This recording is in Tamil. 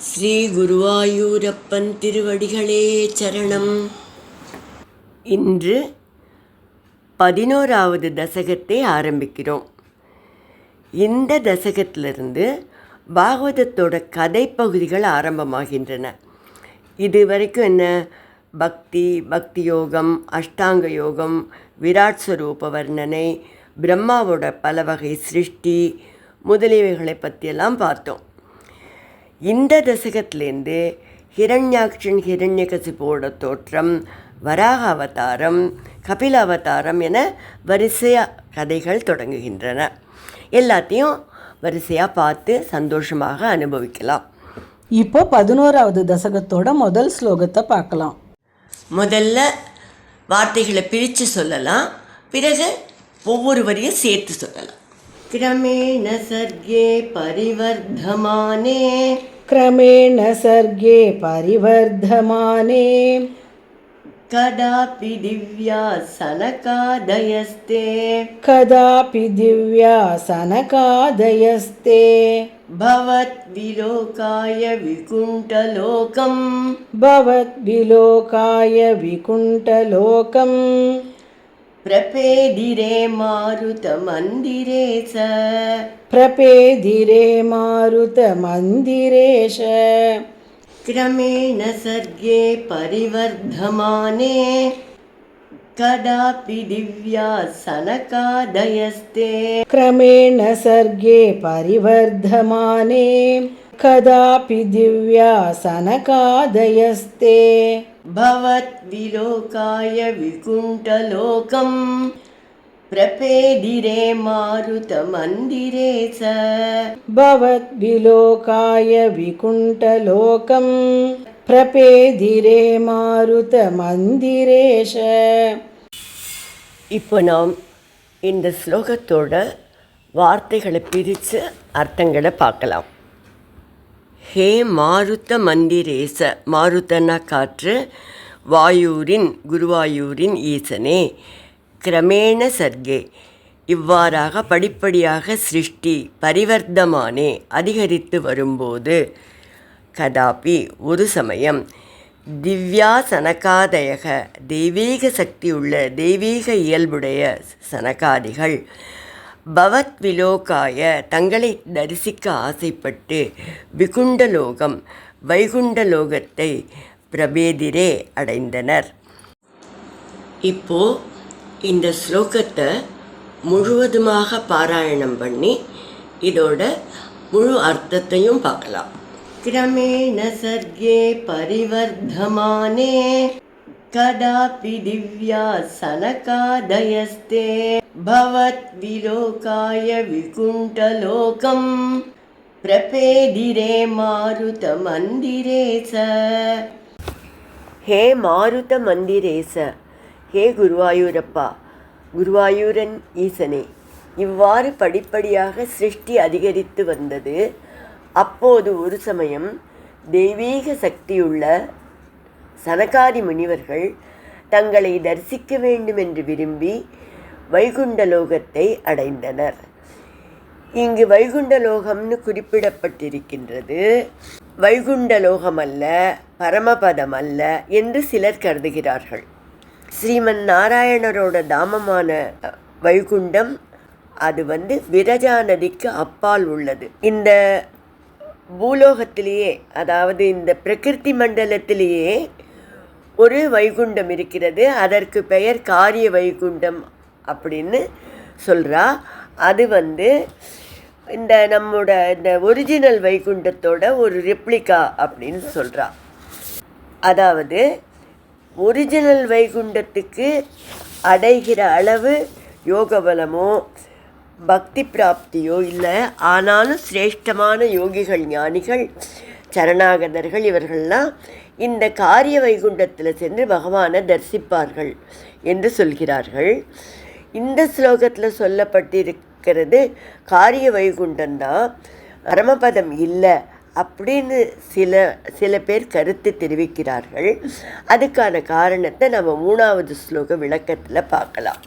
ஸ்ரீ குருவாயூரப்பன் திருவடிகளே சரணம். இன்று 11வது தசகத்தை ஆரம்பிக்கிறோம். இந்த தசகத்திலிருந்து பாகவதத்தோட கதை பகுதிகள் ஆரம்பமாகின்றன. இது வரைக்கும் என்ன, பக்தி யோகம், அஷ்டாங்க யோகம், விராட் ஸ்வரூப வர்ணனை, பிரம்மாவோட பல வகை சிருஷ்டி முதலியவைகளை பற்றியெல்லாம் பார்த்தோம். இந்த தசகத்திலேருந்து ஹிரண்யாக்ஷன் ஹிரண்யகசிபோட தோற்றம், வராக அவதாரம், கபில அவதாரம் என வரிசையாக கதைகள் தொடங்குகின்றன. எல்லாத்தையும் வரிசையாக பார்த்து சந்தோஷமாக அனுபவிக்கலாம். இப்போ 11வது தசகத்தோட முதல் ஸ்லோகத்தை பார்க்கலாம். முதல்ல வார்த்தைகளை பிரித்து சொல்லலாம், பிறகு ஒவ்வொரு வரியும் சேர்த்து சொல்லலாம். क्रमेण सर्गे परिवर्धमाने, क्रमेण सर्गे परिवर्धमाने, कदापि दिव्या सनकादयस्ते, कदापि दिव्या सनकादयस्ते, भवद्विलोकाय विकुण्ठलोकम्, भवद्विलोकाय विकुण्ठलोकम्, प्रपेदिरे मारुतमन्दिरेश, प्रपेदिरे मारुतमन्दिरेश, क्रमेण सर्गे परिवर्धमाने, कदापि दिव्या सनकादयस्ते, क्रमेण सर्गे परिवर्धमाने, कदापि दिव्या सनकादयस्ते, भवद्विलोकाय विकुण्ठलोकम्, प्रपेदिरे मारुतमन्दिरेश, भवद्विलोकाय विकुण्ठलोकम्, प्रपेदिरे मारुतमन्दिरेश. இப்போ நாம் இந்த ஸ்லோகத்தோட வார்த்தைகளை பிரித்து அர்த்தங்களை பார்க்கலாம். ஹே மாருத மந்திரேச, மாருதனா காற்று, வாயூரின் குருவாயூரின் ஈசனே, கிரமேண சர்க்கே இவ்வாறாக படிப்படியாக சிருஷ்டி, பரிவர்த்தமானே அதிகரித்து வரும்போது, கதாபி ஒரு சமயம், திவ்யா சனகாதயக தெய்வீக சக்தியுள்ள தெய்வீக இயல்புடைய சனகாதிகள், பவத் விலோகாய தங்களை தரிசிக்க ஆசைப்பட்டு, விகுண்டலோகம் வைகுண்டலோகத்தை பிரபேதிரே அடைந்தனர். இப்போ இந்த ஸ்லோகத்தை முழுவதுமாக பாராயணம் பண்ணி இதோட முழு அர்த்தத்தையும் பார்க்கலாம். கிரமேண சர்க்கே பரிவர்த்தமானே, கதாபி திவ்யா சனகாதயஸ்தே, भवद्विलोकाय विकुण्ठलोकम्, प्रपेदिरे मारुतमन्दिरेश. हे मारुतमन्दिरेश, हे குருவாயூரப்பா, குருவாயூரன் ஈசனே, இவ்வாறு படிப்படியாக சிருஷ்டி அதிகரித்து வந்தது. அப்போது ஒரு சமயம் தெய்வீக சக்தியுள்ள சனகாதி முனிவர்கள் தங்களை தரிசிக்க வேண்டும் என்று விரும்பி வைகுண்டலோகத்தை அடைந்தனர். இங்கு வைகுண்டலோகம்னு குறிப்பிடப்பட்டிருக்கின்றது. வைகுண்டலோகம் அல்ல, பரமபதம் அல்ல என்று சிலர் கருதுகிறார்கள். ஸ்ரீமன் நாராயணரோட தாமமான வைகுண்டம் அது விரஜா நதிக்கு அப்பால் உள்ளது. இந்த பூலோகத்திலேயே, அதாவது இந்த பிரகிருதி மண்டலத்திலேயே ஒரு வைகுண்டம் இருக்கிறது. அதற்கு பெயர் காரிய வைகுண்டம் அப்படின்னு சொல்கிறா. அது இந்த நம்மோட இந்த ஒரிஜினல் வைகுண்டத்தோட ஒரு ரெப்ளிகா அப்படின்னு சொல்கிறா. அதாவது ஒரிஜினல் வைகுண்டத்துக்கு அடைகிற அளவு யோக பலமோ பக்தி பிராப்தியோ இல்லை. ஆனாலும் சிரேஷ்டமான யோகிகள், ஞானிகள், சரணாகதர்கள் இவர்கள்லாம் இந்த காரிய வைகுண்டத்தில் சென்று பகவானை தரிசிப்பார்கள் என்று சொல்கிறார்கள். இந்த ஸ்லோகத்தில் சொல்லப்பட்டிருக்கிறது காரிய வைகுண்டம்தான், பரமபதம் இல்லை அப்படின்னு சில பேர் கருத்து தெரிவிக்கிறார்கள். அதுக்கான காரணத்தை நம்ம 3வது ஸ்லோக விளக்கத்தில் பார்க்கலாம்.